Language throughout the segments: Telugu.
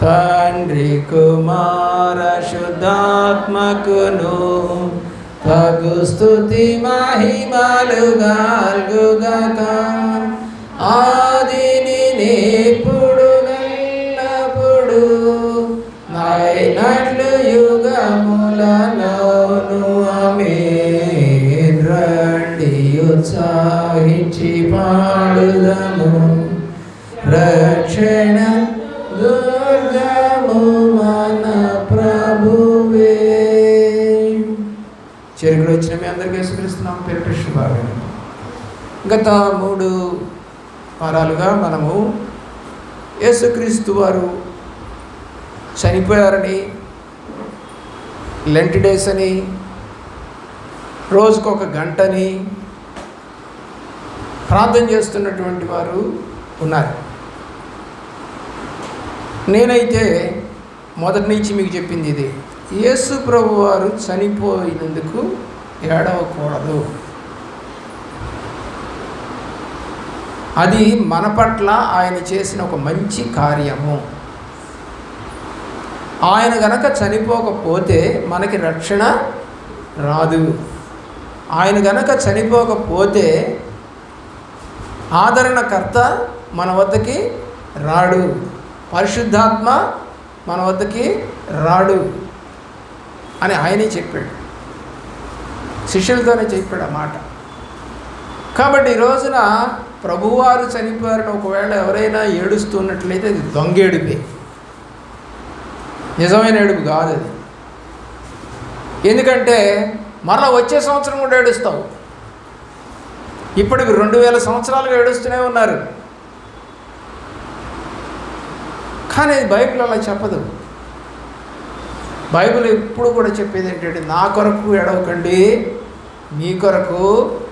తండ్రి కుమార శుద్ధాత్మకును తగు స్తుతి మహిమలు గల్గుగాక ఆదిని నేప్పుడు ఎల్లప్పుడు నైనట్లు యుగములలోను ఆమేన్. రండి ఉత్సాహించి పాడుదము రక్షణ దుర్గము మన ప్రభువే. చేరుకుని వచ్చిన మీ అందరికీ యేసుక్రీస్తున్నాం పేరిట శుభాకాంక్షలు. గత 3 వారాలుగా మనము యేసుక్రీస్తు వారు చనిపోయారని, లెంట్ డేస్ అని, రోజుకొక గంటని ప్రార్థన చేస్తున్నటువంటి వారు ఉన్నారు. నేనైతే మొదటి నుంచి మీకు చెప్పింది ఇది, యేసు ప్రభు వారు చనిపోయినందుకు ఏడవకూడదు. అది మన పట్ల ఆయన చేసిన ఒక మంచి కార్యము. ఆయన గనక చనిపోకపోతే మనకి రక్షణ రాదు. ఆయన గనక చనిపోకపోతే ఆదరణకర్త మన వద్దకి రాడు, పరిశుద్ధాత్మ మన వద్దకి రాడు అని ఆయనే చెప్పాడు, శిష్యులతోనే చెప్పాడు ఆ మాట. కాబట్టి ఈ రోజున ప్రభువారు చనిపోయారని ఒకవేళ ఎవరైనా ఏడుస్తున్నట్లయితే అది దొంగేడుపే, నిజమైన ఏడుపు కాదు అది. ఎందుకంటే మరలా వచ్చే సంవత్సరం కూడా ఏడుస్తావు. ఇప్పటికి 2000 సంవత్సరాలుగా ఏడుస్తూనే ఉన్నారు. కానీ బైబిల్ అలా చెప్పదు. బైబిల్ ఎప్పుడు కూడా చెప్పేది ఏంటంటే, నా కొరకు ఏడవకండి, మీ కొరకు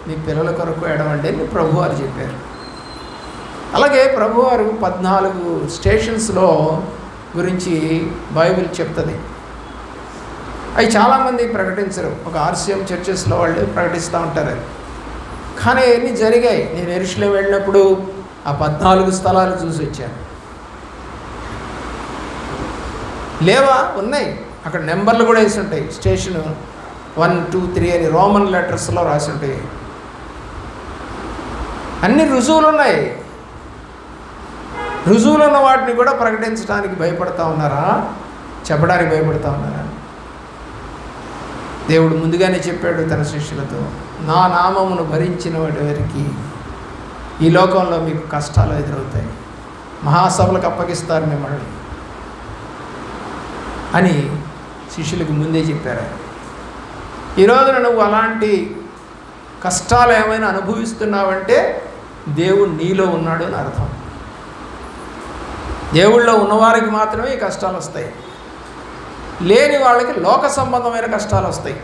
మీ పిల్లల కొరకు ఏడవండి అని ప్రభువారు చెప్పారు. అలాగే ప్రభువారు 14 స్టేషన్స్లో గురించి బైబిల్ చెప్తుంది. అవి చాలామంది ప్రకటించరు. ఒక RCM చర్చెస్లో వాళ్ళు ప్రకటిస్తూ ఉంటారు. కానీ ఎన్ని జరిగాయి. నేను యెరూషలేము వెళ్ళినప్పుడు ఆ 14 స్థలాలు చూసి వచ్చాను. లేవా? ఉన్నాయి. అక్కడ నెంబర్లు కూడా వేసి ఉంటాయి. స్టేషన్ 1, 2, 3 అని రోమన్ లెటర్స్లో రాసి ఉంటాయి. అన్ని రుజువులు ఉన్నాయి. రుజువులు ఉన్న వాటిని కూడా ప్రకటించడానికి భయపడతా ఉన్నారా? చెప్పడానికి భయపడతా ఉన్నారా? దేవుడు ముందుగానే చెప్పాడు తన శిష్యులతో, నా నామమును భరించిన వారికి ఈ లోకంలో మీకు కష్టాలు ఎదురవుతాయి, మహాసభలకు అప్పగిస్తారు మిమ్మల్ని అని శిష్యులకు ముందే చెప్పారు. ఈ రోజున నువ్వు అలాంటి కష్టాలు ఏమైనా అనుభవిస్తున్నావంటే దేవుడు నీలో ఉన్నాడు అని అర్థం. దేవుళ్ళో ఉన్నవారికి మాత్రమే ఈ కష్టాలు వస్తాయి. లేని వాళ్ళకి లోక సంబంధమైన కష్టాలు వస్తాయి.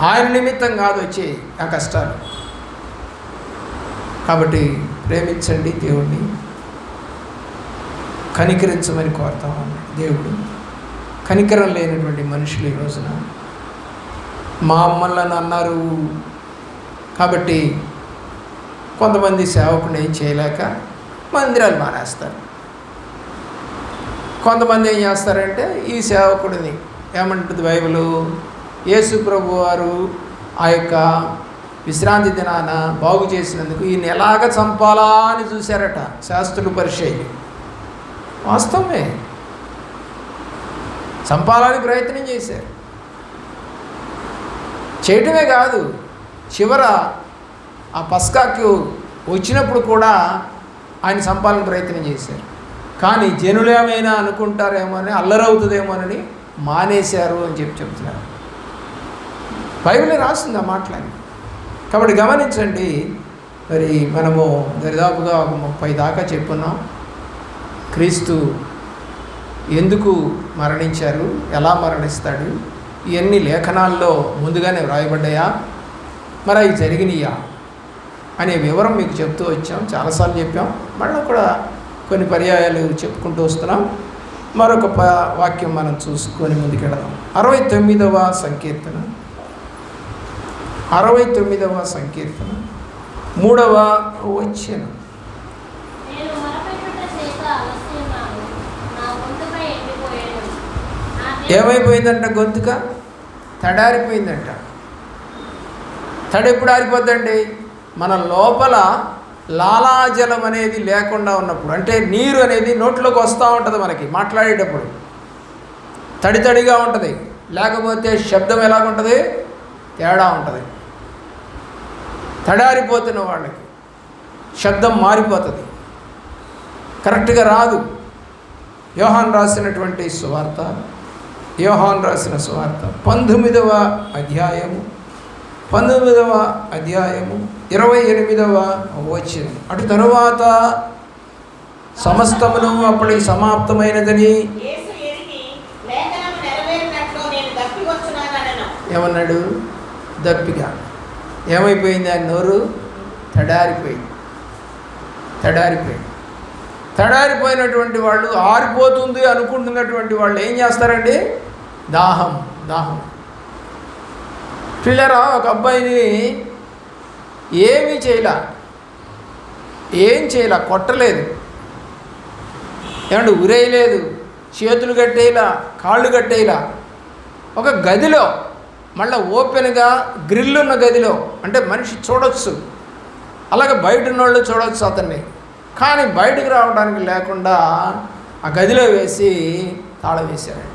ఆయన నిమిత్తం కాదు వచ్చే ఆ కష్టాలు. కాబట్టి ప్రేమించండి, దేవుణ్ణి కనికరించమని కోరుతా ఉన్నాడు దేవుడు. కనికరం లేనటువంటి మనుషులు ఈ రోజున మా అమ్మలను అన్నారు కాబట్టి కొంతమంది సేవకుని ఏం చేయలేక మందిరాలు మానేస్తారు. కొంతమంది ఏం చేస్తారంటే ఈ సేవకుడిని ఏమంటుంది బైబిలు, యేసు ప్రభు వారు ఆ యొక్క విశ్రాంతి దినాన బాగు చేసినందుకు ఈయన ఎలాగ చంపాలా అని చూశారట శాస్త్రులు, పరిచయులు. వాస్తవమే, చంపాలని ప్రయత్నం చేశారు. చేయటమే కాదు, చివర ఆ పస్కాకు వచ్చినప్పుడు కూడా ఆయన చంపాలని ప్రయత్నం చేశారు. కానీ జనులేమైనా అనుకుంటారేమో అని, అల్లరవుతుందేమోనని మానేశారు అని చెప్తున్నారు. బైబిలే రాస్తుంది ఆ మాటలని. కాబట్టి గమనించండి. మరి మనము దరిదాపుగా 30 దాకా చెప్పున్నాం. క్రీస్తు ఎందుకు మరణించారు, ఎలా మరణిస్తాడు, ఇవన్నీ లేఖనాల్లో ముందుగానే వ్రాయబడ్డాయా, మరి అవి జరిగినాయా అనే వివరం మీకు చెప్తూ వచ్చాం. చాలాసార్లు చెప్పాం, మళ్ళీ కూడా కొన్ని పర్యాయాలు చెప్పుకుంటూ వస్తున్నాం. మరొక వాక్యం మనం చూసుకొని ముందుకెడదాం. 69వ సంకీర్తన 3వ వచనం. ఏమైపోయిందంట? గొంతుక తడారిపోయిందంట. తడి ఎప్పుడు ఆరిపోద్దండి? మన లోపల లాలాజలం అనేది లేకుండా ఉన్నప్పుడు, అంటే నీరు అనేది నోట్లోకి వస్తూ ఉంటుంది మనకి మాట్లాడేటప్పుడు, తడి తడిగా ఉంటుంది. లేకపోతే శబ్దం ఎలాగుంటుంది? తేడా ఉంటుంది. తడారిపోతున్న వాళ్ళకి శబ్దం మారిపోతుంది, కరెక్ట్గా రాదు. యోహాను రాసిన సువార్త 19వ అధ్యాయము 28వ వచనం. అటు తరువాత సమస్తమును అప్పటికి సమాప్తమైనదని ఏమన్నాడు? దప్పిగా. ఏమైపోయింది? ఆయన నోరు తడారిపోయింది. తడారిపోయినటువంటి వాళ్ళు, ఆరిపోతుంది అనుకుంటున్నటువంటి వాళ్ళు ఏం చేస్తారండి? దాహం. పిల్లరా, ఒక అబ్బాయిని ఏమీ చేయలా, కొట్టలేదు, ఏమంటే ఉరేయలేదు, చేతులు కట్టేయలా, కాళ్ళు కట్టేయలా. ఒక గదిలో, మళ్ళీ ఓపెన్గా గ్రిల్ ఉన్న గదిలో, అంటే మనిషి చూడొచ్చు, అలాగే బయట ఉన్నోళ్ళు చూడవచ్చు అతన్ని, కానీ బయటకు రావడానికి లేకుండా ఆ గదిలో వేసి తాళం వేశారు.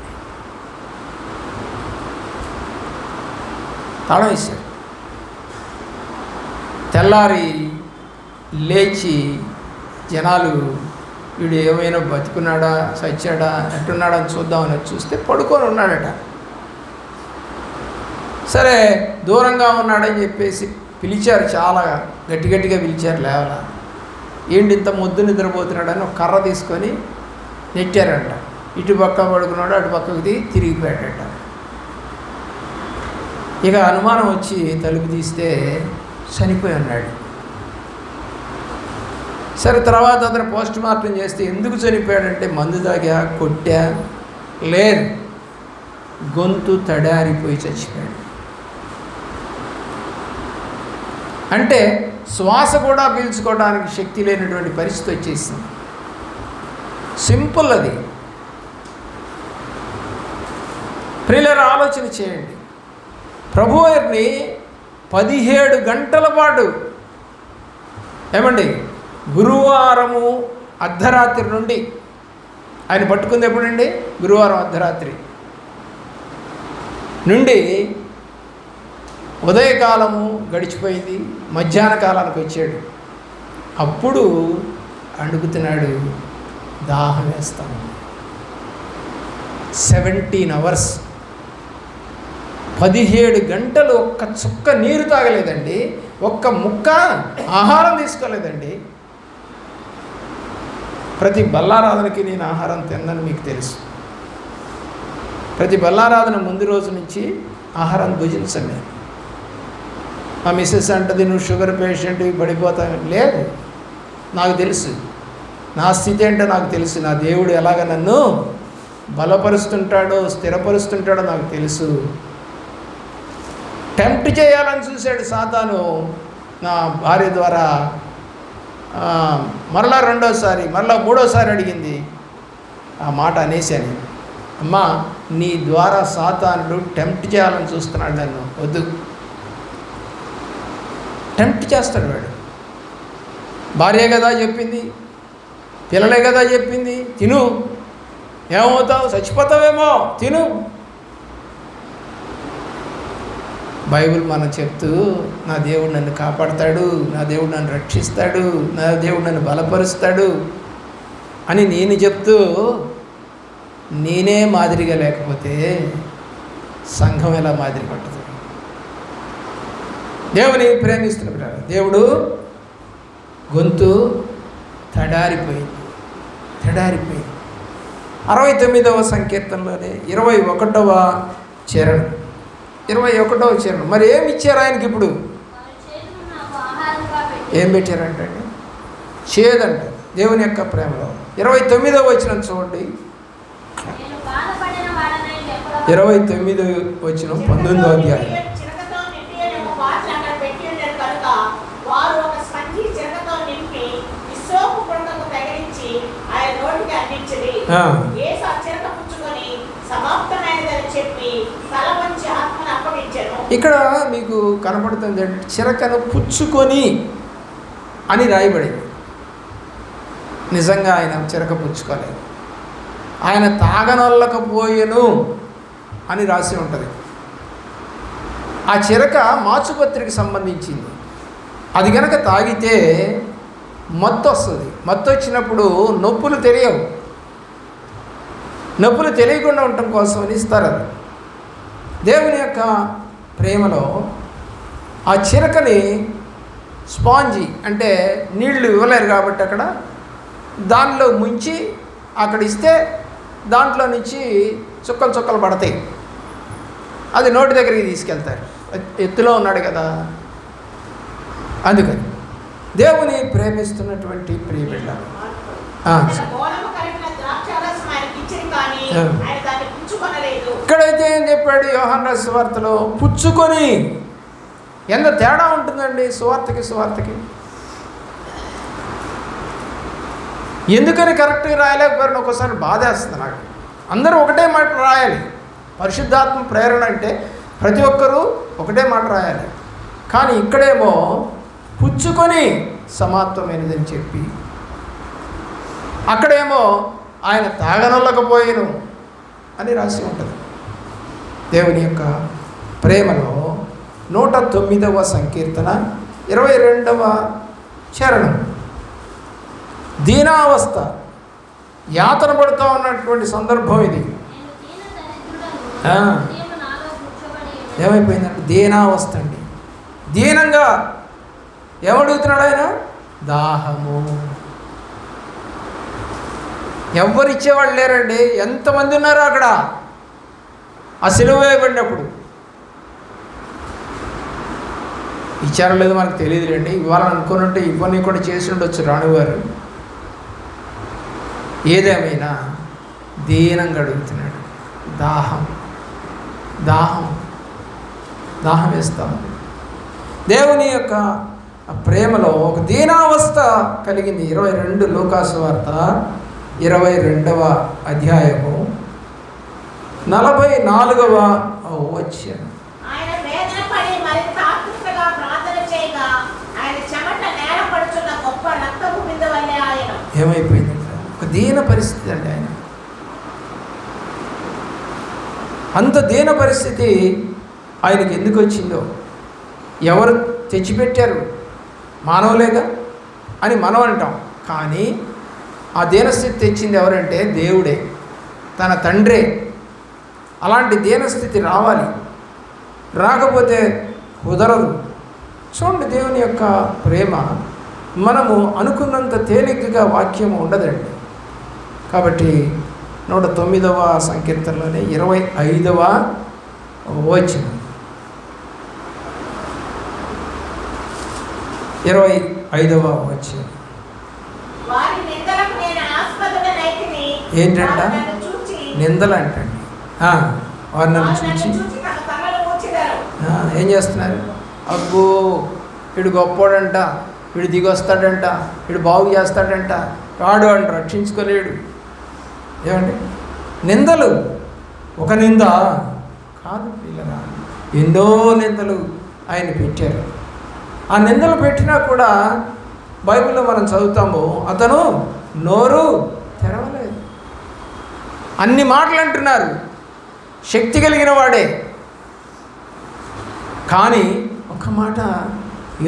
తెల్లారి లేచి జనాలు వీడు ఏమైనా బతుకున్నాడా చచ్చాడా ఎట్టున్నాడా అని చూద్దామని చూస్తే పడుకొని ఉన్నాడట. సరే, దూరంగా ఉన్నాడని చెప్పేసి పిలిచారు, చాలా గట్టిగా పిలిచారు. లేవలా, ఏంటి ఇంత ముద్దు నిద్రపోతున్నాడని ఒక కర్ర తీసుకొని నెట్టారంట. ఇటు పక్క పడుకున్నాడు, అటు పక్కకి తిరిగిపోయాడట. ఇక అనుమానం వచ్చి తలుపు తీస్తే చనిపోయి ఉన్నాడు. సరే, తర్వాత అతను పోస్ట్ మార్టం చేస్తే ఎందుకు చనిపోయాడంటే మందు తాగా, కొట్టా, లేదు, గొంతు తడారిపోయి చచ్చిపోయాడు. అంటే శ్వాస కూడా పీల్చుకోవడానికి శక్తి లేనటువంటి పరిస్థితి వచ్చేసింది. సింపుల్ అది. ప్రియులారా, ఆలోచన చేయండి. ప్రభువారిని 17 గంటల పాటు, ఏమండి, గురువారము అర్ధరాత్రి నుండి, ఆయన పట్టుకుంది ఎప్పుడండి? గురువారం అర్ధరాత్రి నుండి ఉదయకాలము గడిచిపోయింది, మధ్యాహ్న కాలానికి వచ్చాడు. అప్పుడు అడుగుతున్నాడు, దాహం వేస్తాను. 17 hours, 17 గంటలు ఒక్క చుక్క నీరు తాగలేదండి, ఒక్క ముక్క ఆహారం తీసుకోలేదండి. ప్రతి బల్లారాధనకి నేను ఆహారం తిన్నాను, మీకు తెలుసు. ప్రతి బల్లారాధన ముందు రోజు నుంచి ఆహారం భుజించండి. మా మిస్సెస్ అంటది, నువ్వు షుగర్ పేషెంట్ పడిపోతావు. లేదు, నాకు తెలుసు, నా స్థితి ఏంటో నాకు తెలుసు. నా దేవుడు ఎలాగ నన్ను బలపరుస్తుంటాడో స్థిరపరుస్తుంటాడో నాకు తెలుసు. టెంప్ట్ చేయాలని చూశాడు సాతాను నా భార్య ద్వారా. మరలా రెండోసారి, మరలా మూడోసారి అడిగింది. ఆ మాట అనేసాను, అమ్మా, నీ ద్వారా సాతానుడు టెంప్ట్ చేయాలని చూస్తున్నాడు నన్ను, వద్దు. టెంప్ట్ చేస్తాడు వాడు. భార్య కదా చెప్పింది, పిల్లలే కదా చెప్పింది, తిను, ఏమవుతావు, చచ్చిపోతావేమో, తిను. బైబిల్ మనం చెప్తూ, నా దేవుడు నన్ను కాపాడతాడు, నా దేవుడు నన్ను రక్షిస్తాడు, నా దేవుడు నన్ను బలపరుస్తాడు అని నేను చెప్తూ, నేనే మాదిరిగా లేకపోతే సంఘం ఎలా మాదిరి పడుతుంది? దేవుని ప్రేమిస్తున్న దేవుడు గొంతు తడారిపోయింది. 69వ సంకీర్తనలోనే 21వ చరణం. మరి ఏమి ఇచ్చారు ఆయనకి? ఇప్పుడు ఏం పెట్టారంటే చేదంట దేవుని యొక్క ప్రేమలో. 29వ వచనం చూడండి. 29వ వచనం 19వ అధ్యాయం. ఇక్కడ మీకు కనపడుతుంది చిరకను పుచ్చుకొని అని రాయబడింది. నిజంగా ఆయన చిరక పుచ్చుకోలేదు. ఆయన తాగనొల్లకపోయెను అని రాసి ఉంటుంది. ఆ చిరక మాచుపత్రికి సంబంధించింది. అది కనుక తాగితే మత్తు వస్తుంది. మత్తు వచ్చినప్పుడు నొప్పులు తెలియవు. నొప్పులు తెలియకుండా ఉండటం కోసం అని ఇస్తారు. అది దేవుని యొక్క ప్రేమలో ఆ చిరకని స్పాంజీ అంటే నీళ్లు ఇవ్వలేరు కాబట్టి అక్కడ దానిలో ముంచి అక్కడ ఇస్తే దాంట్లో నుంచి చుక్కలు చుక్కలు పడతాయి. అది నోటి దగ్గరికి తీసుకెళ్తారు. ఎత్తులో ఉన్నాడు కదా. అందుకని దేవుని ప్రేమిస్తున్నటువంటి ప్రియ బిడ్డ, ఇక్కడైతే ఏం చెప్పాడు యోహాను రాసిన సువార్తలో? పుచ్చుకొని. ఎంత తేడా ఉంటుందండి సువార్తకి. ఎందుకని కరెక్ట్గా రాయలేకపోయారు ఒక్కోసారి బాధేస్తుంది నాకు. అందరూ ఒకటే మాట రాయాలి. పరిశుద్ధాత్మ ప్రేరణ అంటే ప్రతి ఒక్కరూ ఒకటే మాట రాయాలి. కానీ ఇక్కడేమో పుచ్చుకొని సమాత్వమైనదని చెప్పి, అక్కడేమో ఆయన తాగనొల్లకపోయేను అని రాసి ఉంటుంది. దేవుని యొక్క ప్రేమలో 109వ సంకీర్తన 22వ చరణం. దీనావస్థ, యాతన పడుతూ ఉన్నటువంటి సందర్భం ఇది. ఏమైపోయిందంటే దీనావస్థ అండి. దీనంగా ఎవడుగుతున్నాడు ఆయన? దాహము. ఎవరిచ్చేవాళ్ళు లేరండి. ఎంతమంది ఉన్నారు అక్కడ ఆ సిలువ వేయబడినప్పుడు? ఇచ్చారో లేదో మనకు తెలియదులేండి. ఇవ్వాలని అనుకున్నట్టు ఇవన్నీ కూడా చేసి ఉండొచ్చు రాణివారు. ఏదేమైనా దీనంగా అడుగుతున్నాడు. దాహం వేస్తాం. దేవుని యొక్క ప్రేమలో ఒక దీనావస్థ కలిగింది. 22 లూకాసు వార్త 22వ అధ్యాయము 44వ వచనం. ఏమైపోయిందంటే ఒక దీన పరిస్థితి అండి. ఆయన అంత దీన పరిస్థితి ఆయనకి ఎందుకు వచ్చిందో, ఎవరు తెచ్చిపెట్టారు? మానవులేగా అని మనం అంటాం. కానీ ఆ దీనస్థితి తెచ్చింది ఎవరంటే దేవుడే, తన తండ్రే. అలాంటి దీనస్థితి రావాలి. రాకపోతే కుదరదు. చూడండి, దేవుని యొక్క ప్రేమ మనము అనుకున్నంత తేలికగా వాక్యం ఉండదండి. కాబట్టి 109వ సంకీర్తనలోనే 25వ వచనం, 25వ వచనం ఏంటంట? నిందలు అంటండి. వారు నన్ను చూచి ఏం చేస్తున్నారు? అబ్బో వీడు గొప్పోడంట, వీడు దిగొస్తాడంట, వీడు బాగు చేస్తాడంట, రాడు అంట, రక్షించుకోలేడు. ఏమండి? నిందలు. ఒక నింద కాదు పిల్లరా, ఎన్నో నిందలు ఆయన పెట్టారు. ఆ నిందలు పెట్టినా కూడా బైబిల్లో మనం చదువుతాము, అతను నోరు తెరవలేదు. అన్ని మాటలు అంటున్నారు, శక్తి కలిగిన వాడే. కానీ ఒక మాట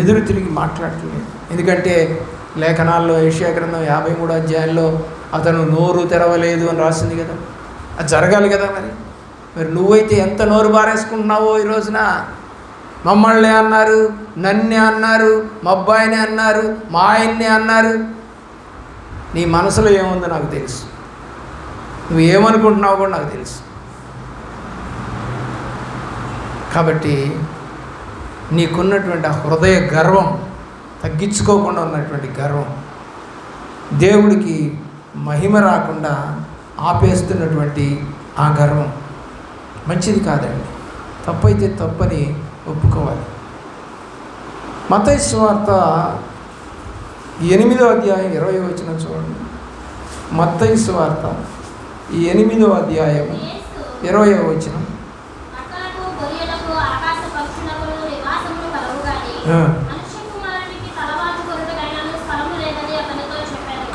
ఎదురు తిరిగి మాట్లాడట్లేదు. ఎందుకంటే లేఖనాల్లో యెషయా గ్రంథం 53వ అధ్యాయంలో అతను నోరు తెరవలేదు అని రాసింది కదా. అది జరగాలి కదా. మరి నువ్వైతే ఎంత నోరు బారేసుకుంటున్నావో ఈ రోజున. మమ్మల్ని అన్నారు, నన్నే అన్నారు, మా అబ్బాయిని అన్నారు, మా ఆయన్ని అన్నారు. నీ మనసులో ఏముందో నాకు తెలుసు, నువ్వు ఏమనుకుంటున్నావు కూడా నాకు తెలుసు. కాబట్టి నీకున్నటువంటి ఆ హృదయ గర్వం, తగ్గించుకోకుండా ఉన్నటువంటి గర్వం, దేవుడికి మహిమ రాకుండా ఆపేస్తున్నటువంటి ఆ గర్వం మంచిది కాదండి. తప్పైతే తప్పని ఒప్పుకోవాలి. మత్తయి సువార్త 8వ అధ్యాయం 20వ వచనం చూడండి. మత్తయి సువార్త 8వ అధ్యాయం 20వ వచనం.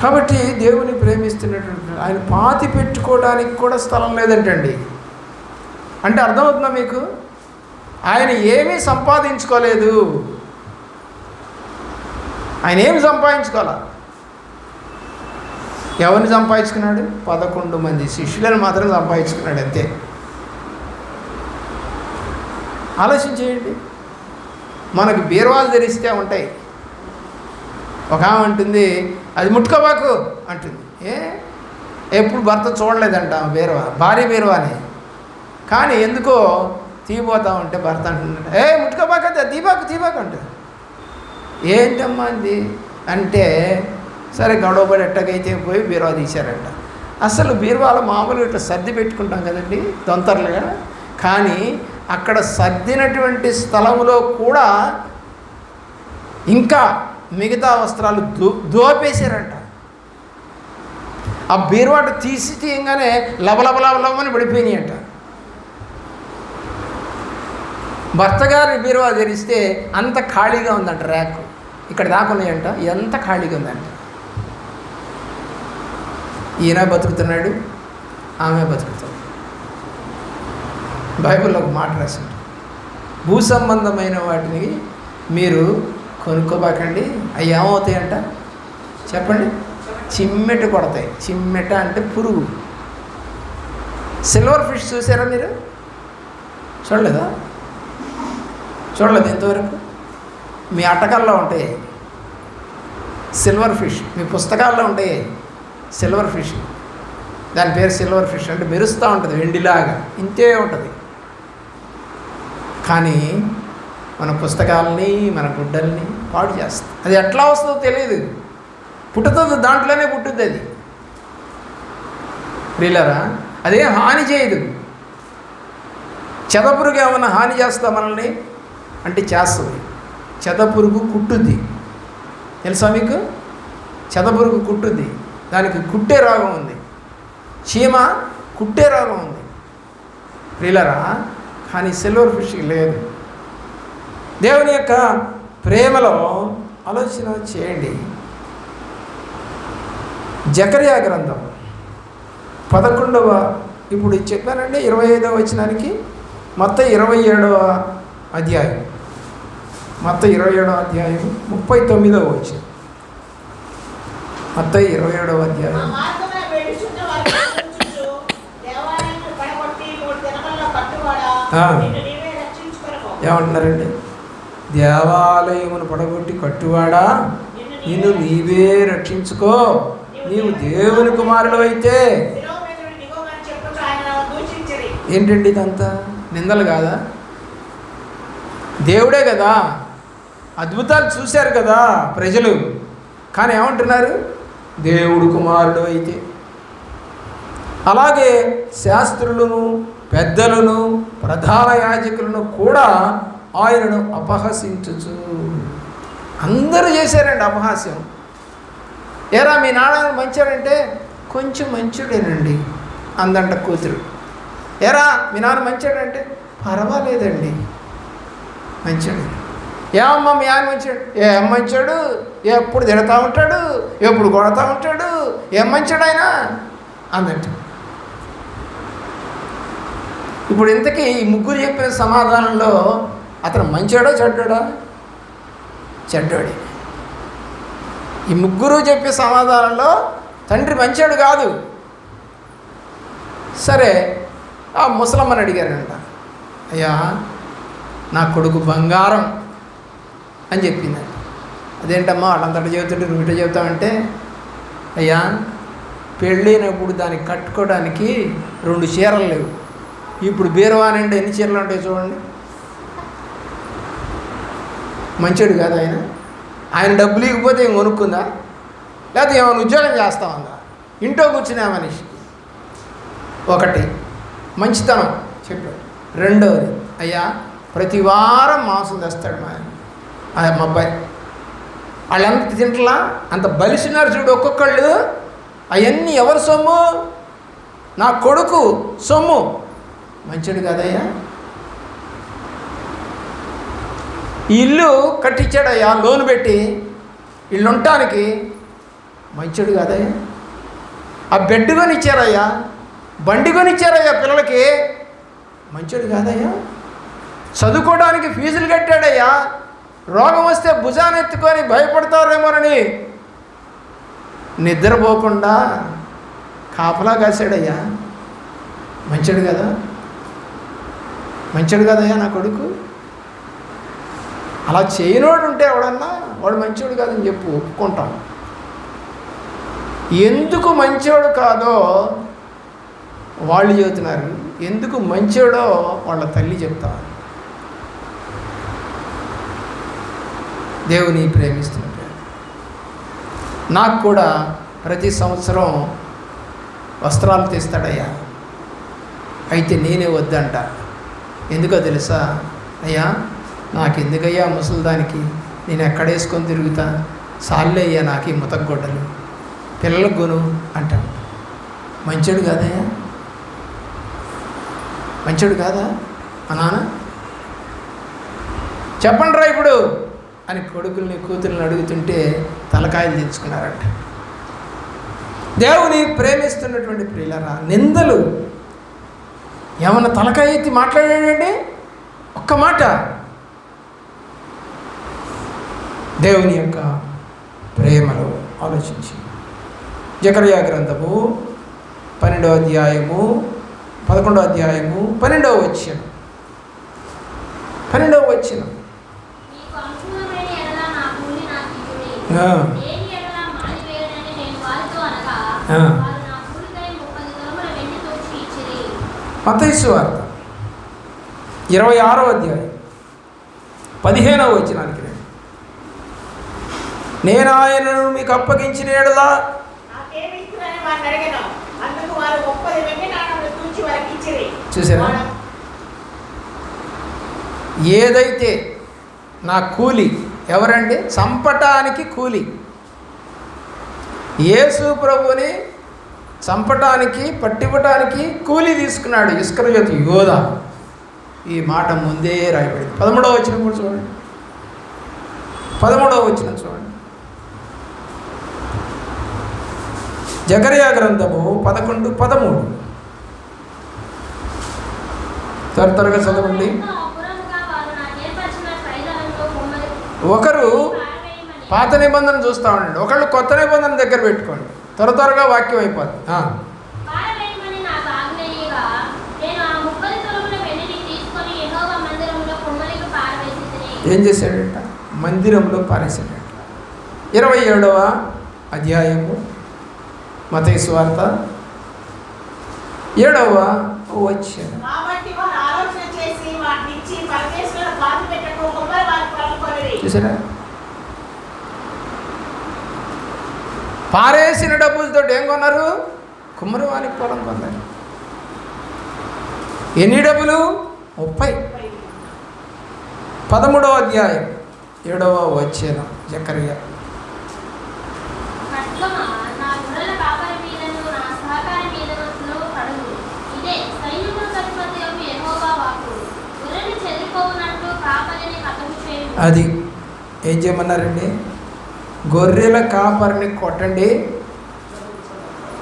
కాబట్టి దేవుని ప్రేమిస్తున్నటువంటి ఆయన పాతి పెట్టుకోవడానికి కూడా స్థలం లేదంటండి. అంటే అర్థమవుతుందా మీకు? ఆయన ఏమీ సంపాదించుకోలేదు. ఆయన ఏమి సంపాదించుకోవాలా? ఎవరిని సంపాదించుకున్నాడు? 11 మంది శిష్యులను మాత్రం సంపాదించుకున్నాడు అంతే. ఆలోచన చేయండి. మనకు బీరువాలు తెరిస్తే ఉంటాయి. ఒక ఆమె అంటుంది, అది ముట్టుకోబాకు అంటుంది. ఎప్పుడు భర్త చూడలేదంట బీరువా, భార్య బీరువాని. కానీ ఎందుకో తీపోతా ఉంటే భర్త అంటున్నాడు, ముట్టుకోబాక, తీబాకు అంట. ఏంటమ్మా అంది అంటే, సరే గొడవపడి ఎట్టకైతే పోయి బీరువా తీశారంట. అసలు బీరువాలో మామూలుగా ఇట్లా సర్ది పెట్టుకుంటాం కదండి దొంతర్లుగా. కానీ అక్కడ సర్దినటువంటి స్థలంలో కూడా ఇంకా మిగతా వస్త్రాలు దోపేశారంట. ఆ బీరువాట తీసి తీయగానే లవలవలవలవని పడిపోయినాయి అంట. భర్త గారిని బీరువా తెరిస్తే అంత ఖాళీగా ఉందంట. ర్యాక్ ఇక్కడ దాకున్నాయంట. ఎంత ఖాళీగా ఉందంట. ఈయన బతుకుతున్నాడు, ఆమె బతుకుతుంది. బైబిల్లో ఒక మాట రాసింది, భూ సంబంధమైన వాటిని మీరు కొనుక్కోబాకండి, అవి ఏమవుతాయంట చెప్పండి? చిమ్మెట కొడతాయి. చిమ్మెట అంటే పురుగు. సిల్వర్ ఫిష్ చూసారా మీరు? చూడలేదు ఇంతవరకు? మీ అట్టకాల్లో ఉంటాయి సిల్వర్ ఫిష్, మీ పుస్తకాల్లో ఉంటాయి సిల్వర్ ఫిష్. దాని పేరు సిల్వర్ ఫిష్. అంటే మెరుస్తూ ఉంటుంది వెండిలాగా, ఇంతే ఉంటుంది. కానీ మన పుస్తకాలని, మన గుడ్డల్ని పాడు చేస్తుంది. అది ఎట్లా వస్తుందో తెలియదు, పుట్టుతుంది, దాంట్లోనే పుట్టుద్ది అది. ప్రియులారా, అదే హాని చేయదు. చెదపురుగు ఏమన్నా హాని చేస్తా మనల్ని అంటే చేస్తుంది. చెదపురుగు కుట్టుద్ది, తెలుసా మీకు? చెదపురుగు కుట్టుద్ది, దానికి కుట్టే రోగం ఉంది. చీమ కుట్టే రోగం ఉంది ప్రియులారా. కానీ సిల్వర్ ఫిష్ లేదు. దేవుని యొక్క ప్రేమలో ఆలోచన చేయండి. జకర్యా గ్రంథం 11వ, ఇప్పుడు చెప్పానండి 25వ వచనానికి, మత్తయి 27వ అధ్యాయం, మత్తయి 27వ అధ్యాయం 39వ వచనం. మత్తయి 27వ అధ్యాయం. ఏమంటున్నారండి? దేవాలయమును పడగొట్టి కట్టువాడా, నిన్ను నీవే రక్షించుకో, నీవు దేవుని కుమారుడు అయితే. ఏంటండి ఇదంతా? నిందలు కాదా? దేవుడే కదా, అద్భుతాలు చూశారు కదా ప్రజలు. కానీ ఏమంటున్నారు? దేవుడు కుమారుడు అయితే. అలాగే శాస్త్రులను, పెద్దలను, ప్రధాన యాజకులను కూడా ఆయనను అపహసించుచు. అందరూ చేశారండి అపహాస్యం. ఏరా మీ నాన్న మంచోడంటే, కొంచెం మంచోడేనండి అందంట కూతురు. ఏరా మీ నాన్న మంచోడంటే, పర్వాలేదండి మంచోడు. ఏమమ్మా మీ ఆయన మంచోడు? ఏం మంచోడు, ఎప్పుడు తిడతా ఉంటాడు, ఎప్పుడు కొడతా ఉంటాడు, ఏం మంచోడు ఆయన అందంట. ఇప్పుడు ఇంతకీ ఈ ముగ్గురు చెప్పిన సమాధానంలో అతను మంచోడా చెడ్డోడా? చెడ్డోడే. ఈ ముగ్గురు చెప్పే సమాధానంలో తండ్రి మంచోడు కాదు. సరే, ఆ ముసలమ్మని అడిగారంట, అయ్యా నా కొడుకు బంగారం అని చెప్పిందంట. అదేంటమ్మా వాళ్ళంతటా చెబుతుంటే నువ్వు ఇట చెబుతావంటే, అయ్యా పెళ్ళైనప్పుడు దానికి కట్టుకోవడానికి 2 చీరలు లేవు. ఇప్పుడు బీరువానండి ఎన్ని చీరలు ఉంటాయి చూడండి. మంచోడు కాదు ఆయన. ఆయన డబ్బులు ఇవ్వకపోతే ఏం కొనుక్కుందా? లేకపోతే ఏమైనా ఉద్యోగం చేస్తామందా? ఇంట్లో కూర్చునే మనిషి. ఒకటి మంచితనం చెప్పాడు. రెండవది, అయ్యా ప్రతి వారం మాంసం తెస్తాడు మా అబ్బాయి. వాళ్ళు ఎంత తింటలా అంత బలిసినారు చూడు ఒక్కొక్కళ్ళు. అవన్నీ ఎవరి సొమ్ము? నా కొడుకు సొమ్ము. మంచిది కదయ్యా. ఈ ఇల్లు కట్టించాడయ్యా లోన్ పెట్టి, ఇల్లు ఉండటానికి మంచోడు కాదయ్యా. ఆ బెడ్ కొనిచ్చారయ్యా, బండి కొనిచ్చారయ్యా పిల్లలకి, మంచోడు కాదయ్యా. చదువుకోవడానికి ఫీజులు కట్టాడయ్యా, రోగం వస్తే భుజాన్ని ఎత్తుకొని భయపడతారేమోనని నిద్రపోకుండా కాపలా కాశాడయ్యా, మంచోడు కదా, మంచోడు కదయ్యా నా కొడుకు. అలా చేయనోడు ఉంటే ఎవడన్నా వాడు మంచోడు కాదని చెప్పు, ఒప్పుకుంటాం. ఎందుకు మంచోడు కాదో వాళ్ళు చెబుతున్నారు, ఎందుకు మంచోడో వాళ్ళ తల్లి చెప్తారు. దేవుని ప్రేమిస్తుంటాడు. నాకు కూడా ప్రతి సంవత్సరం వస్త్రాలు తెస్తాడయ్యా, అయితే నేనే వద్దంట. ఎందుకో తెలుసా? అయ్యా నాకెందుకయ్యా ముసలిదానికి, నేను ఎక్కడేసుకొని తిరుగుతా, సాల్లే అయ్యా నాకు ఈ ముతగ్గొడ్డలు, పిల్లలకు కొను అంటాడు. మంచోడు కాదయ్యా, మంచోడు కాదా మా నాన్న? చెప్పండి రా ఇప్పుడు అని కొడుకుల్ని కూతుర్ని అడుగుతుంటే తలకాయలు తెచ్చుకున్నారట. దేవుని ప్రేమిస్తున్నటువంటి ప్రియులరా, నిందలు ఏమన్నా తలకాయ ఎత్తి మాట్లాడాడండి? ఒక్క మాట. దేవుని యొక్క ప్రేమలో ఆలోచించి జకర్యా గ్రంథము 12వ అధ్యాయము 11వ అధ్యాయము 12వ వచనం. మత్తయి సువార్త 26వ అధ్యాయం 15వ వచనానికి రండి. నేను ఆయనను మీకు అప్పగించిన యెడల చూసారా, ఏదైతే నా కూలి, ఎవరండి? చంపటానికి కూలి. యేసు ప్రభుని చంపటానికి పట్టివ్వటానికి కూలి తీసుకున్నాడు ఇస్కరియోతు యోధా. ఈ మాట ముందే రాయబడింది. 13వ వచనం కూడా చూడండి, 13వ వచనం చూడండి. జకర్యా గ్రంథము 11:13. త్వరగా చదవండి. ఒకరు పాత నిబంధన చూస్తూ ఉండండి, ఒకళ్ళు కొత్త నిబంధన దగ్గర పెట్టుకోండి, త్వరగా వాక్యం అయిపోద్ది. ఏం చేశాడట? మందిరంలో పారేశాడట. 27వ అధ్యాయము మత్తయి సువార్త 7వ వచనం. చూసారా, పారేసిన డబ్బులతో ఏం కొన్నారు? కుమ్మరి వానికి పొలం కొన్నారు. ఎన్ని డబ్బులు? 30. 13వ అధ్యాయం 7వ వచనం జకర్యా. అది ఏం చేయమన్నారండి? గొర్రెల కాపరిని కొట్టండి,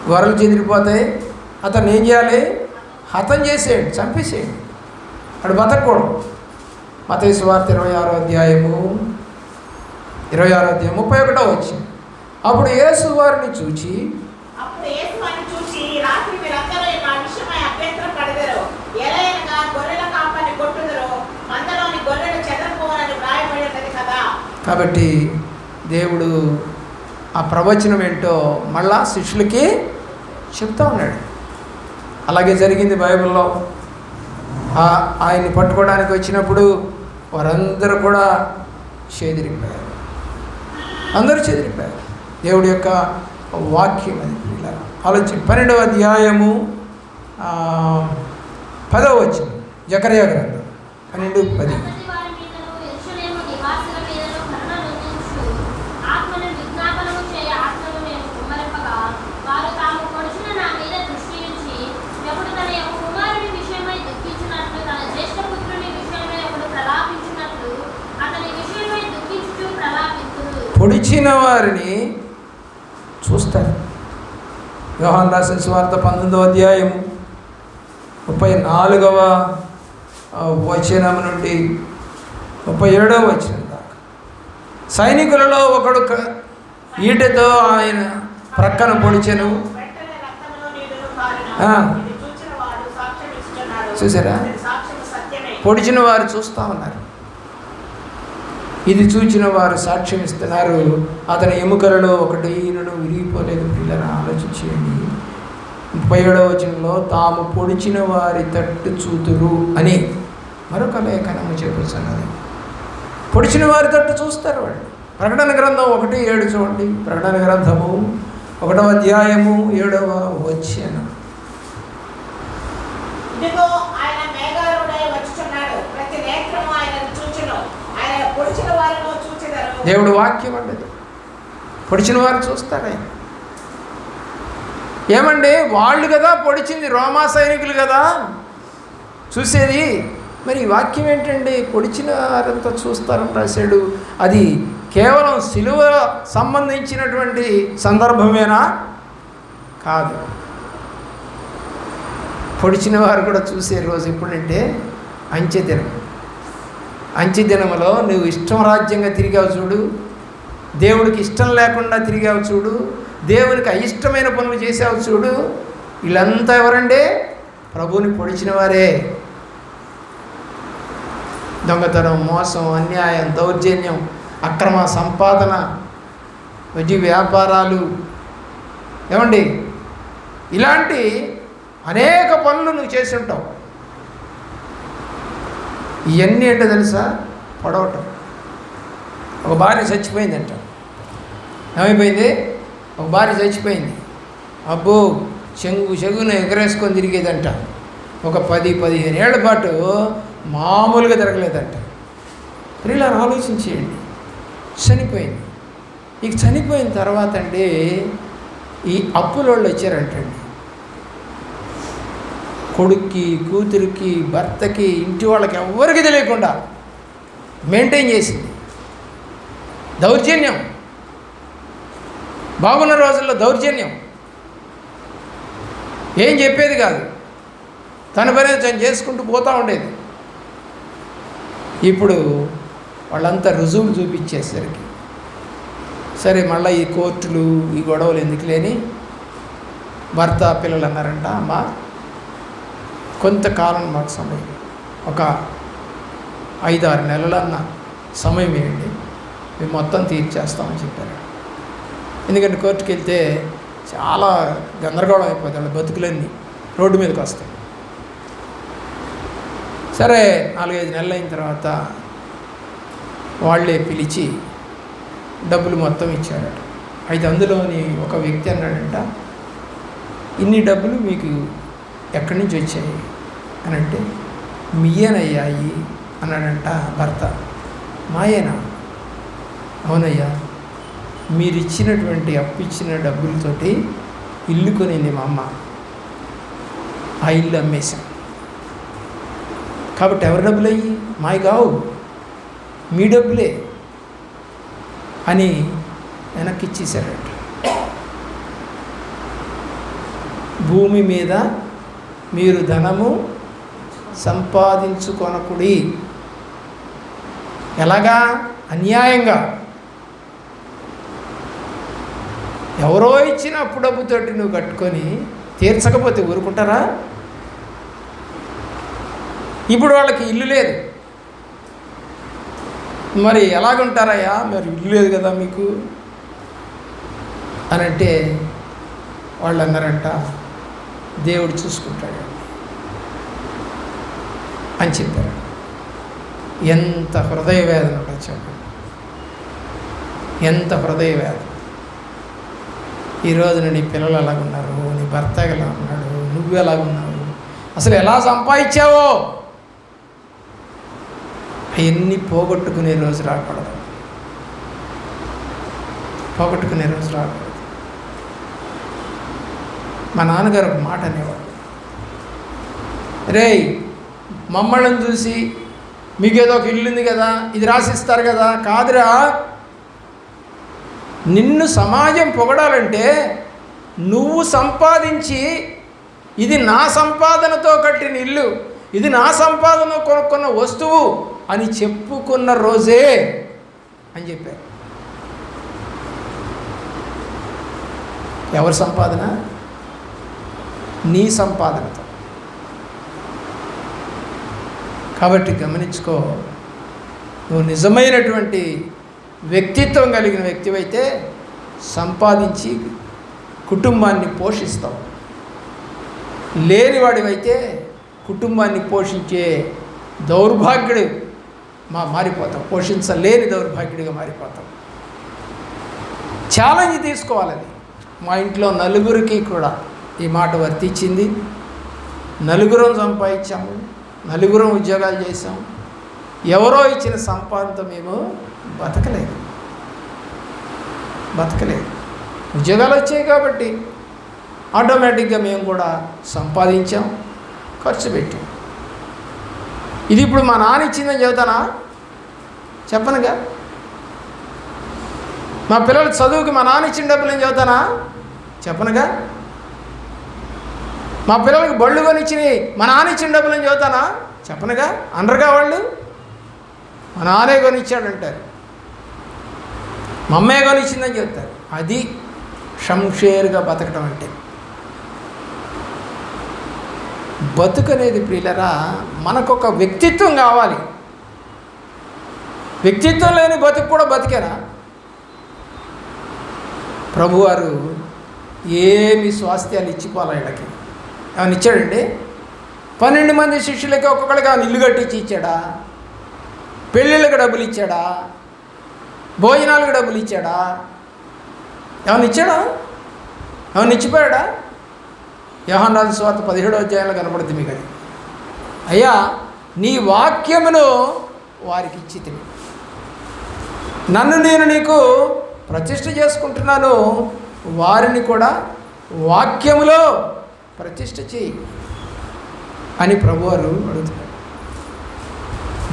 గొర్రెలు చెదిరిపోతాయి. అతను ఏం చేయాలి? హతం చేసేయండి, చంపేసేయండి, అటు బతకూడదు. మత్తయి సువార్త 26వ అధ్యాయము 31వ వచనం. అప్పుడు యేసు వారిని చూచి కాబట్టి దేవుడు ఆ ప్రవచనం ఏంటో మళ్ళా శిష్యులకి చెప్తా ఉన్నాడు. అలాగే జరిగింది బైబిల్లో. ఆయన్ని పట్టుకోవడానికి వచ్చినప్పుడు వారందరూ కూడా చెదిరిపోయారు, అందరూ చెదిరిపోయారు. దేవుడి యొక్క వాక్యం అది. ఇలా ఆలోచన. 12వ అధ్యాయము 10వ వచనం జకర్యా గ్రంథం 12:10. పొడిచిన వారిని చూస్తారు. యోహాను రాసిన సువార్త 19వ అధ్యాయము 34వ వచనం నుండి 37వ వచనం దాకా. సైనికులలో ఒకడు ఈటెతో ఆయన ప్రక్కన పొడిచెను. చూసారా, పొడిచిన వారు చూస్తూ ఉన్నారు. ఇది చూచిన వారు సాక్ష్యం ఇస్తున్నారు. అతని ఎముకలలో ఒకటి ఈయనను విరిగిపోలేదు. పిల్లలు ఆలోచించేయండి. 37వ వచనంలో తాము పొడిచిన వారి తట్టు చూతురు అని మరొక లేఖనము చెబుతున్నది. పొడిచిన వారి తట్టు చూస్తారు వాళ్ళు. ప్రకటన గ్రంథం 1:7 చూడండి. ప్రకటన గ్రంథము 1వ అధ్యాయము 7వ వచనం. దేవుడు వాక్యం అండి. పొడిచిన వారు చూస్తారు. ఆయన ఏమండి, వాళ్ళు కదా పొడిచింది, రోమా సైనికులు కదా చూసేది. మరి ఈ వాక్యం ఏంటండి, పొడిచిన వారంతా చూస్తారని రాశాడు. అది కేవలం సిలువ సంబంధించినటువంటి సందర్భమేనా? కాదు. పొడిచిన వారు కూడా చూసే రోజు ఎప్పుడంటే అంత్యదినం. అంత్యదినములో నువ్వు ఇష్టం రాజ్యంగా తిరిగావు చూడు, దేవుడికి ఇష్టం లేకుండా తిరిగావు చూడు, దేవునికి అయిష్టమైన పనులు చేసావు చూడు, వీళ్ళంతా ఎవరండి? ప్రభువుని పొడిచిన వారే. దొంగతనం, మోసం, అన్యాయం, దౌర్జన్యం, అక్రమ సంపాదన, వడ్డీ వ్యాపారాలు, ఏమండి ఇలాంటి అనేక పనులు నువ్వు చేసి ఉంటావు. ఇవన్నీ ఏంటో తెలుసా? పొడవటం. ఒక భార్య చచ్చిపోయిందంట. ఏమైపోయింది? ఒక భార్య చచ్చిపోయింది. అబ్బో, చెగున ఎగరేసుకొని తిరిగేదంట. ఒక 10-15 ఏళ్ల పాటు మామూలుగా తిరగలేదంట. ప్రియులారా ఆలోచించేయండి. చనిపోయింది. ఇక చనిపోయిన తర్వాత అండి ఈ అప్పులోళ్ళు వచ్చారంటండి. కొడుక్కి, కూతురికి, భర్తకి, ఇంటి వాళ్ళకి ఎవరికి తెలియకుండా మెయింటైన్ చేసింది. దౌర్జన్యం. బాగున్న రోజుల్లో దౌర్జన్యం. ఏం చెప్పేది కాదు, తన పని తను చేసుకుంటూ పోతూ ఉండేది. ఇప్పుడు వాళ్ళంతా రుజువులు చూపించేసరికి సరే మళ్ళీ ఈ కోర్టులు, ఈ గొడవలు ఎందుకు లేని భర్త పిల్లలు అన్నారంట, అమ్మ కొంతకాలం మాకు సమయం, ఒక 5-6 నెలలన్న సమయం ఇవ్వండి, మేము మొత్తం తీర్చేస్తామని చెప్పారు. ఎందుకంటే కోర్టుకి వెళ్తే చాలా గందరగోళం అయిపోతుంది, వాళ్ళ బతుకులన్నీ రోడ్డు మీదకి వస్తాయి. సరే 4-5 నెలలు అయిన తర్వాత వాళ్ళే పిలిచి డబ్బులు మొత్తం ఇచ్చారట. అయితే అందులోని ఒక వ్యక్తి అన్నాడంట, ఇన్ని డబ్బులు మీకు ఎక్కడి నుంచి వచ్చాయి అని అంటే, మీయేనయ్యాయి అన్నాడంట భర్త. మాయేనా? అవునయ్యా, మీరు ఇచ్చినటువంటి అప్పిచ్చిన డబ్బులతోటి ఇల్లు కొనింది మా అమ్మ, ఆ ఇల్లు అమ్మేశాం. కాబట్టి ఎవరి డబ్బులు అయ్యి? మావి కావు, మీ డబ్బులే అని వెనక్కి ఇచ్చేశారట. భూమి మీద మీరు ధనము సంపాదించుకొనకుడి. ఎలాగా? అన్యాయంగా. ఎవరో ఇచ్చిన అప్పు డబ్బుతోటి నువ్వు కట్టుకొని తీర్చకపోతే ఊరుకుంటారా? ఇప్పుడు వాళ్ళకి ఇల్లు లేదు, మరి ఎలాగుంటారయ్యా, మరి ఇల్లు లేదు కదా మీకు అని అంటే వాళ్ళు అన్నారంట, దేవుడు చూసుకుంటాడు అని చెప్పారు. ఎంత హృదయ వేదన చెప్పండి, ఎంత హృదయ వేదన. ఈరోజున నీ పిల్లలు ఎలాగున్నారు, నీ భర్త ఎలా ఉన్నాడు, నువ్వు ఎలాగున్నావు, అసలు ఎలా సంపాదించావో అవన్నీ పోగొట్టుకునే రోజు రాకూడదు, పోగొట్టుకునే రోజు రాకూడదు. మా నాన్నగారు ఒక మాట అనేవాడు, రేయ్ మమ్మల్ని చూసి మీకేదో ఒక ఇల్లు ఉంది కదా, ఇది రాసిస్తారు కదా, కాదురా నిన్ను సమాజం పొగడాలంటే నువ్వు సంపాదించి ఇది నా సంపాదనతో కట్టిన ఇల్లు, ఇది నా సంపాదన కొనుక్కున్న వస్తువు అని చెప్పుకున్న రోజే అని చెప్పారు. ఎవరి సంపాదన? నీ సంపాదనతో. కాబట్టి గమనించుకో, నువ్వు నిజమైనటువంటి వ్యక్తిత్వం కలిగిన వ్యక్తివైతే సంపాదించి కుటుంబాన్ని పోషిస్తావు. లేనివాడివైతే కుటుంబాన్ని పోషించే దౌర్భాగ్యుడు మారిపోతావు, పోషించలేని దౌర్భాగ్యుడిగా మారిపోతావు. ఛాలెంజ్ తీసుకోవాలని. మా ఇంట్లో నలుగురికి కూడా ఈ మాట వర్తించింది. నలుగురం సంపాదించాము, నలుగురం ఉద్యోగాలు చేసాం. ఎవరో ఇచ్చిన సంపాదనతో మేము బతకలేదు. ఉద్యోగాలు వచ్చాయి కాబట్టి ఆటోమేటిక్గా మేము కూడా సంపాదించాం, ఖర్చు పెట్టాం. ఇది ఇప్పుడు మా నాన్న ఇచ్చిందని చెబుతానా? చెప్పనుగా. మా పిల్లల చదువుకి మా నాన్న ఇచ్చిన డబ్బులు ఏం చెబుతానా? చెప్పనుగా. మా పిల్లలకి బళ్ళు కొనిచ్చినాయి మా నాన్న ఇచ్చిన డబ్బులు ఏం చెబుతానా? చెప్పనుగా. అనరుగా వాళ్ళు. మా నాన్నే కొనిచ్చాడంటారు, మా అమ్మే కొనిచ్చిందని చెప్తారు. అది షంషేరుగా బతకడం అంటే. బతుకనేది ప్రియులరా మనకొక వ్యక్తిత్వం కావాలి. వ్యక్తిత్వం లేని బతుకు కూడా బతికేనా? ప్రభువారు ఏమి స్వాస్థ్యాలు ఇచ్చిపోవాలి వీళ్ళకి. ఏమైనా ఇచ్చాడండి? 12 మంది శిష్యులకి ఒక్కొక్కడికి ఆయన ఇల్లు కట్టించి ఇచ్చాడా? పెళ్ళిళ్ళకి డబ్బులు ఇచ్చాడా? భోజనాలకు డబ్బులు ఇచ్చాడా? ఏమైనా ఇచ్చాడా? ఏమైనా ఇచ్చిపోయాడా? యోహాను రాసిన సువార్త 17వ అధ్యాయంలో కనపడుతుంది మీకు. అది అయ్యా నీ వాక్యమును వారికి ఇచ్చితివి, నన్ను నేను నీకు ప్రతిష్ఠ చేసుకుంటున్నాను, వారిని కూడా వాక్యములో ప్రతిష్ఠ చేయి అని ప్రభువారు అడుగుతున్నారు.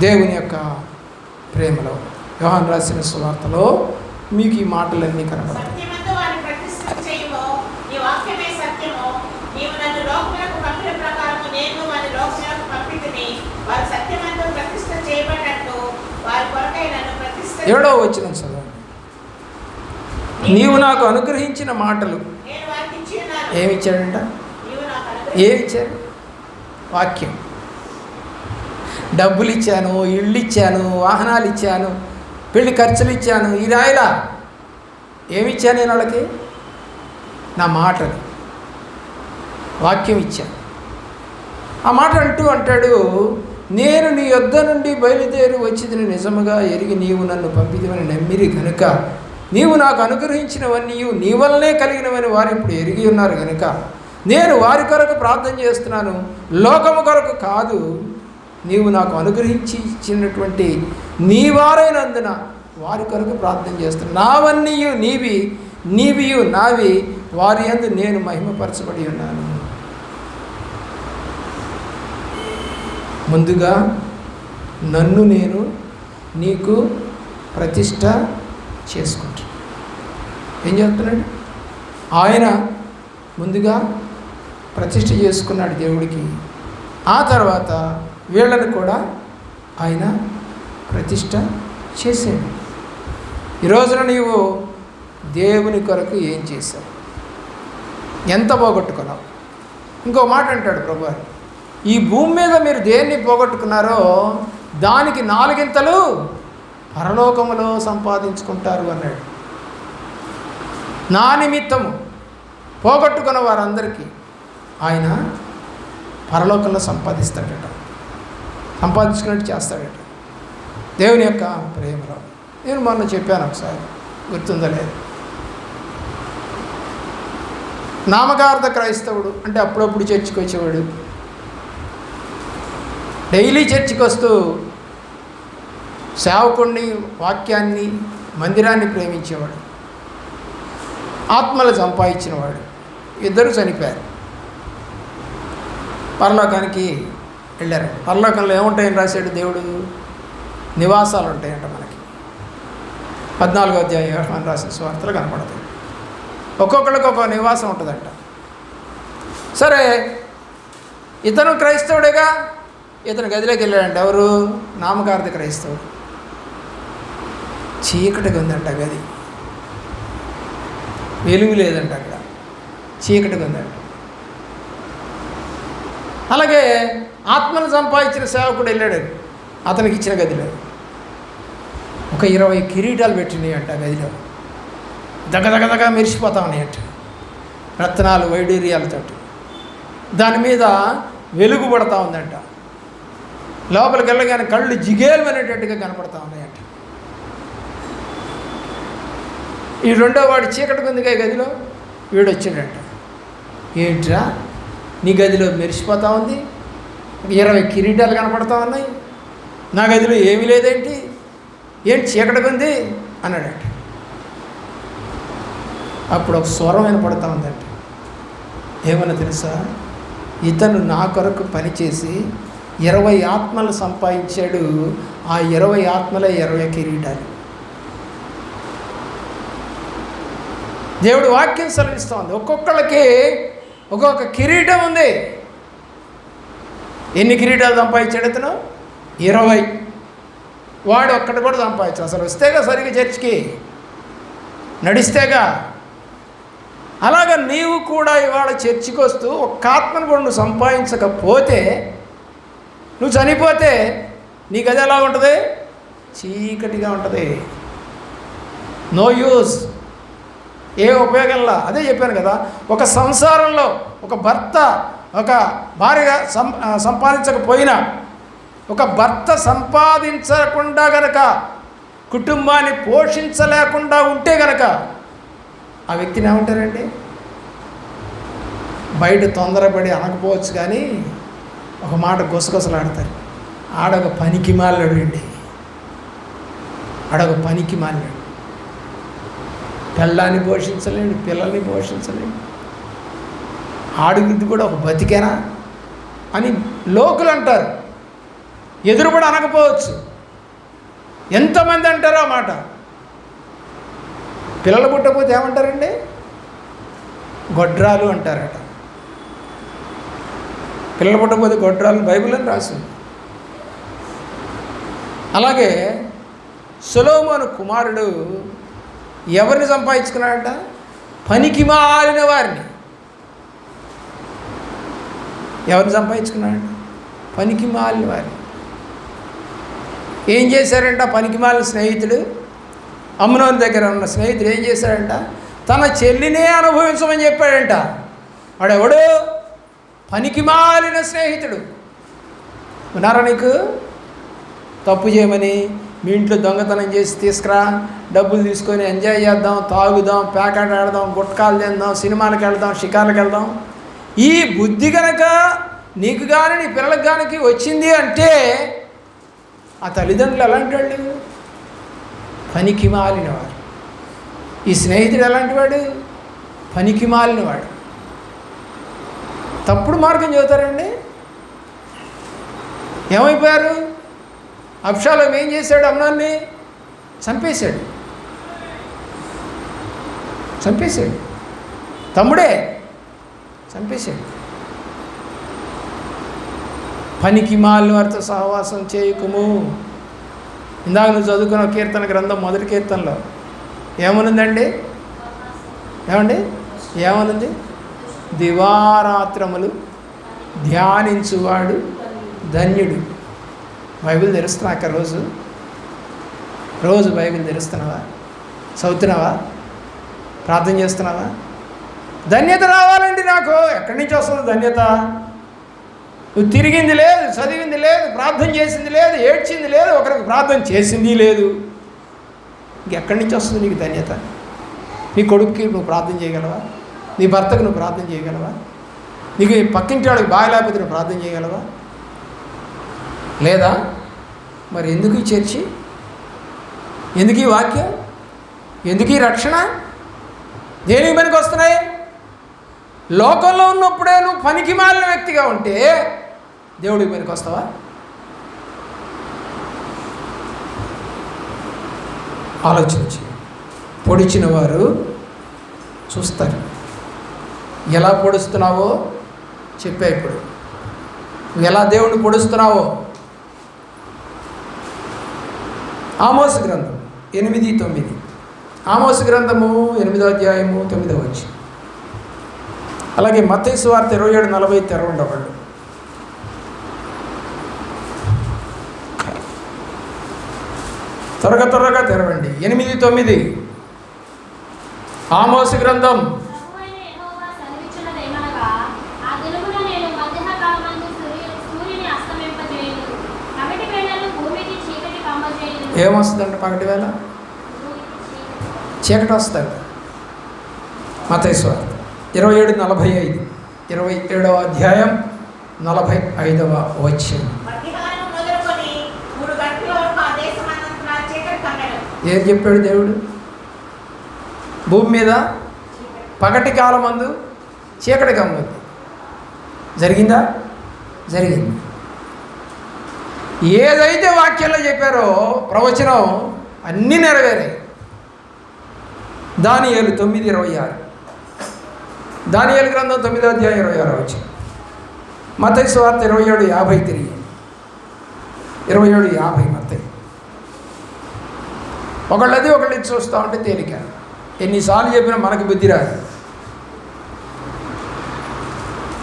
దేవుని యొక్క ప్రేమలో యోహాను రాసిన సువార్తలో మీకు ఈ మాటలన్నీ కనపడతాయి. ఏడో వచనం చదవండి. నీవు నాకు అనుగ్రహించిన మాటలు ఏమిచ్చాడంట? ఏమిచ్చాడు? వాక్యం. డబ్బులు ఇచ్చాను, ఇళ్ళు ఇచ్చాను, వాహనాలు ఇచ్చాను, పెళ్లి ఖర్చులు ఇచ్చాను, ఈ రాయిలా ఏమిచ్చాను నేను వాళ్ళకి? నా మాటలు, వాక్యం ఇచ్చాను. ఆ మాట అంటాడు, నేను నీ యొద్ద నుండి బయలుదేరి వచ్చింది నిజముగా ఎరిగి నీవు నన్ను పంపిదివని నమ్మిరి కనుక నీవు నాకు అనుగ్రహించినవన్నీ నీ వల్లనే కలిగినవని వారు ఇప్పుడు ఎరిగి ఉన్నారు కనుక నేను వారి కొరకు ప్రార్థన చేస్తున్నాను, లోకము కొరకు కాదు. నీవు నాకు అనుగ్రహించి ఇచ్చినటువంటి నీ వారైనందున వారి కొరకు ప్రార్థన చేస్తున్నాను. నావన్నీ నీవి, నీవియు నావి, వారి యందు నేను మహిమపరచబడి ఉన్నాను. ముందుగా నన్ను నేను నీకు ప్రతిష్ట చేసుకుంటాను. ఏం చెప్తున్నాడు? ఆయన ముందుగా ప్రతిష్ట చేసుకున్నాడు దేవుడికి. ఆ తర్వాత వీళ్ళని కూడా ఆయన ప్రతిష్ట చేశాడు. ఈ రోజున నీవు దేవుని కొరకు ఏం చేశావు? ఎంత పోగొట్టుకున్నావు? ఇంకో మాట అంటాడు ప్రభువు, ఈ భూమి మీద మీరు దేన్ని పోగొట్టుకున్నారో దానికి 4 పరలోకములో సంపాదించుకుంటారు అన్నాడు. నా నిమిత్తము పోగొట్టుకున్న వారందరికీ ఆయన పరలోకంలో సంపాదిస్తాడట, సంపాదించుకున్నట్టు చేస్తాడట. దేవుని యొక్క ప్రేమలో నేను మొన్న చెప్పాను, ఒకసారి గుర్తుందో లేదు. నామకార్థ క్రైస్తవుడు అంటే అప్పుడప్పుడు చర్చికి వచ్చేవాడు, డైలీ చర్చికి వస్తూ సేవకుడిని, వాక్యాన్ని, మందిరాన్ని ప్రేమించేవాడు, ఆత్మలు సంపాదించినవాడు. 2 చనిపోయారు, పరలోకానికి వెళ్ళారు. పరలోకంలో ఏముంటాయని రాశాడు దేవుడు? నివాసాలు ఉంటాయంట మనకి. 14వ అధ్యాయం యోహాను రాసిన సువార్తలు కనపడతాయి. ఒక్కొక్కరికి ఒక్కొక్క నివాసం ఉంటుందంట. సరే, ఇతను క్రైస్తవుడేగా, ఇతను గదిలోకి వెళ్ళాడంట. ఎవరు? నామకార్థ క్రైస్తవుడు. చీకటిగా ఉందంట గది, వెలుగు లేదంట, అక్కడ చీకటిగా ఉందంట. అలాగే ఆత్మను సంపాదించిన సేవకుడు వెళ్ళాడు అతనికి ఇచ్చిన గదిలో. ఒక 20 కిరీటాలు పెట్టినాయి అంట గదిలో, దగ్గదగదగా మెరిసిపోతా ఉన్నాయంట, రత్నాలు వైడూర్యాలతో. దాని మీద వెలుగు పడతా ఉందంట. లోపలికి వెళ్ళగానే కళ్ళు జిగేలు అనేటట్టుగా కనపడతా ఉన్నాయంట. ఈ రెండో వాడు చీకటి కొందిగా గదిలో, వీడు వచ్చిండంట. ఏంట్రా నీ గదిలో మెరిసిపోతా ఉంది, 20 కిరీటాలు కనపడతా ఉన్నాయి, నా గదిలో ఏమీ లేదేంటి, ఏంటి చీకటి కొంది అన్నాడంట. అప్పుడు ఒక స్వరం వినపడతా ఉందంట. ఏమన్నా తెలుసా? ఇతను నా కొరకు పనిచేసి 20 ఆత్మలు సంపాదించాడు, ఆ 20 ఆత్మలే 20 కిరీటాలు. దేవుడు వాక్యం సెలవిస్తూ ఉంది, ఒక్కొక్కళ్ళకి ఒక్కొక్క కిరీటం ఉంది. ఎన్ని కిరీటాలు సంపాదించాడు ఇతను? 20. వాడు ఒక్కటి కూడా సంపాదించాడు. అసలు వస్తేగా సరిగ్గా చర్చికి, నడిస్తేగా. అలాగా నీవు కూడా ఇవాళ చర్చికి వస్తూ ఒక్క ఆత్మను కూడా నువ్వు సంపాదించకపోతే, నువ్వు చనిపోతే నీ గది ఎలా ఉంటుంది? చీకటిగా ఉంటుంది. నో యూజ్, ఏ ఉపయోగంలా. అదే చెప్పాను కదా, ఒక సంసారంలో ఒక భర్త ఒక భార్య సంపాదించకపోయినా, ఒక భర్త సంపాదించకుండా గనక కుటుంబాన్ని పోషించలేకుండా ఉంటే గనక ఆ వ్యక్తిని ఏమంటారండి? బయట తొందరపడి అనకపోవచ్చు కానీ ఒక మాట గుసగుసలాడతారు. ఆడొక పనికి మాలాడు అండి, ఆడొక పనికి మాలాడు, పిల్లాన్ని పోషించలేడు, పిల్లల్ని పోషించలేడు, ఆడుగుద్ది కూడా ఒక బతికేనా అని లోకులు అంటారు. ఎదురుబడి అనకపోవచ్చు, ఎంతమంది అంటారో ఆ మాట. పిల్లలు పుట్టకపోతే ఏమంటారండి? గొడ్రాలు అంటారట. పిల్లలు పుట్టకపోతే గొడ్రాలు బైబిల్ అని రాసింది. అలాగే సొలొమోను కుమారుడు ఎవరిని సంపాదించుకున్నాడట? పనికి మాలిన వారిని. ఎవరిని సంపాదించుకున్నాడట? పనికి మాలిన వారిని. ఏం చేశారంట పనికి మాలిన స్నేహితుడు? అమ్నోను దగ్గర ఉన్న స్నేహితుడు ఏం చేశాడంట? తన చెల్లినే అనుభవించమని చెప్పాడంట. వాడెవడు? పనికి మాలిన స్నేహితుడు. ఉన్నారా నీకు? తప్పు చేయమని మీ ఇంట్లో దొంగతనం చేసి తీసుకురా, డబ్బులు తీసుకొని ఎంజాయ్ చేద్దాం, తాగుదాం, ప్యాకెట్ ఆడదాం, గుట్కాలు తిందాం, సినిమాలకు వెళ్దాం, షికార్లకు వెళ్దాం. ఈ బుద్ధి కనుక నీకు కానీ నీ పిల్లలకు కానీ వచ్చింది అంటే ఆ తల్లిదండ్రులు ఎలాంటి వాళ్ళు? పనికి మాలినవాడు. ఈ స్నేహితుడు ఎలాంటి వాడు? పనికి మాలినవాడు. తప్పుడు మార్గం చెబుతారండి. ఏమైపోయారు? అబ్షాలోము ఏం చేశాడు? అమ్నోన్ని చంపేశాడు. తమ్ముడే చంపేశాడు. పనికి మాలిన వారితో సహవాసం చేయకుము. ఇందాక నువ్వు చదువుకున్న కీర్తన గ్రంథం మొదటి కీర్తనలో ఏమనుందండి? ఏమనుంది? దివారాత్రములు ధ్యానించువాడు ధన్యుడు. బైబిల్ తెరుస్తున్నాక రోజు బైబిల్ తెరుస్తున్నావా? చదువుతున్నావా? ప్రార్థన చేస్తున్నావా? ధన్యత రావాలండి నాకు. ఎక్కడి నుంచి వస్తుంది ధన్యత? నువ్వు తిరిగింది లేదు, చదివింది లేదు, ప్రార్థన చేసింది లేదు, ఏడ్చింది లేదు, ఒకరికి ప్రార్థన చేసింది లేదు. ఇంకెక్కడి నుంచి వస్తుంది నీకు ధన్యత? నీ కొడుక్కి నువ్వు ప్రార్థన చేయగలవా? నీ భర్తకు నువ్వు ప్రార్థన చేయగలవా? నీకు పక్కింటి వాడికి బాగా లేకపోతే నువ్వు ప్రార్థన చేయగలవా? లేదా? మరి ఎందుకు ఈ చర్చి? ఎందుకు ఈ వాక్యం? ఎందుకు ఈ రక్షణ? దేనికి పనికి వస్తున్నాయి? లోకంలో ఉన్నప్పుడే నువ్వు పనికి మాలిన వ్యక్తిగా ఉంటే దేవుడికి పనికి వస్తావా? ఆలోచించి పొడిచిన వారు చూస్తారు. ఎలా పొడుస్తున్నావో చెప్పా. ఇప్పుడు నువ్వు ఎలా దేవుణ్ణి పొడుస్తున్నావో. ఆమోసు గ్రంథం 8:9. ఆమోసు గ్రంథము 8వ అధ్యాయము 9వ వచనం. అలాగే మత్తయి సువార్త 27:40 తెరవండి ఒకళ్ళు. త్వరగా తెరవండి. 8:9 ఆమోసు గ్రంథం. ఏమొస్తుందంట పగటి వేళ? చీకటి వస్తుంది. మత్తయి సువార్త 27:45, 27వ అధ్యాయం 45వ వచనం. ఏం చెప్పాడు దేవుడు? భూమి మీద పగటి కాలమందు చీకటి కమ్ముద్ది. జరిగిందా? జరిగింది. ఏదైతే వాక్యంలో చెప్పారో ప్రవచనం అన్నీ నెరవేరాయి. దానియేలు 9:26, దానియేలు గ్రంథం 9వ అధ్యాయం 26వ వచనం. మత్తయి సువార్త 27:50 తిరిగి 27:50 మత్తయి. ఒకళ్ళది ఒకళ్ళది చూస్తూ ఉంటే తేలిక. ఎన్నిసార్లు చెప్పినా మనకు బుద్ధి రాదు.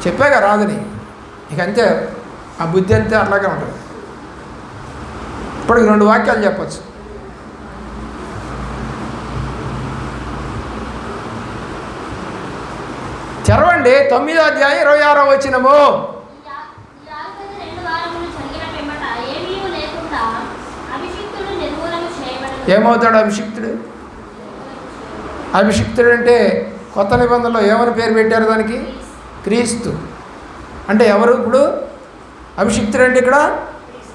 చెప్పాక రాదని ఇక అంతే. ఆ బుద్ధి అంతే అట్లాగే ఉంటుంది. ఇప్పటికి 2 వాక్యాలు చెప్పచ్చు. చదవండి 9వ అధ్యాయం 26వ వచనము. ఏమవుతాడు అభిషిక్తుడు? అభిషిక్తుడు అంటే కొత్త నిబంధనలో ఏమని పేరు పెట్టారు దానికి? క్రీస్తు. అంటే ఎవరు ఇప్పుడు అభిషిక్తుడు? అంటే ఇక్కడ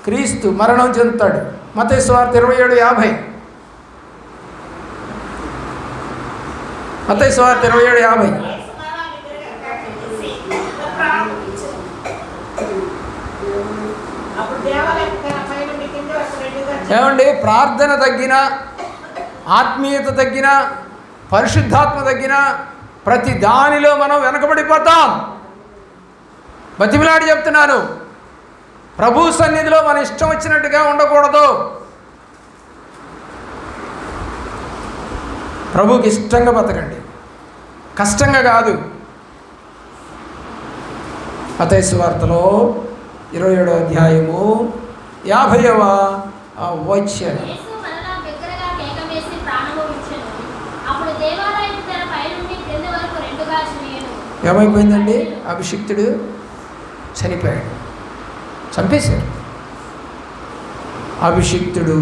క్రీస్తు మరణం చెందుతాడు. మత్తయి సువార్త 27:50. మత్తయి సువార్త 27:50. ఏమండి? ప్రార్థన తగ్గిన, ఆత్మీయత తగ్గిన, పరిశుద్ధాత్మ తగ్గిన ప్రతి దానిలో మనం వెనకబడిపోతాం. బతిమిలాడి చెప్తున్నాను, ప్రభు సన్నిధిలో మన ఇష్టం వచ్చినట్టుగా ఉండకూడదు. ప్రభుకి ఇష్టంగా బతకండి, కష్టంగా కాదు. మత్తయి సువార్తలో 27వ అధ్యాయము 50వ వచనం. ఏమైపోయిందండి? అభిషిక్తుడు చనిపోయాడు, చంపేశారు. అభిషిక్తుడు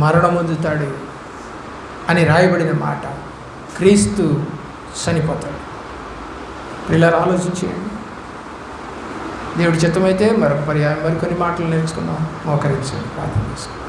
మరణమొందుతాడు అని రాయబడిన మాట. క్రీస్తు చనిపోతాడు. పిల్లలు ఆలోచించేయండి. దేవుడి చిత్తమైతే మరొక పర్యాయం మరికొన్ని మాటలు నేర్చుకుందాం. మోకరించండి, ప్రార్థన చేసుకోండి.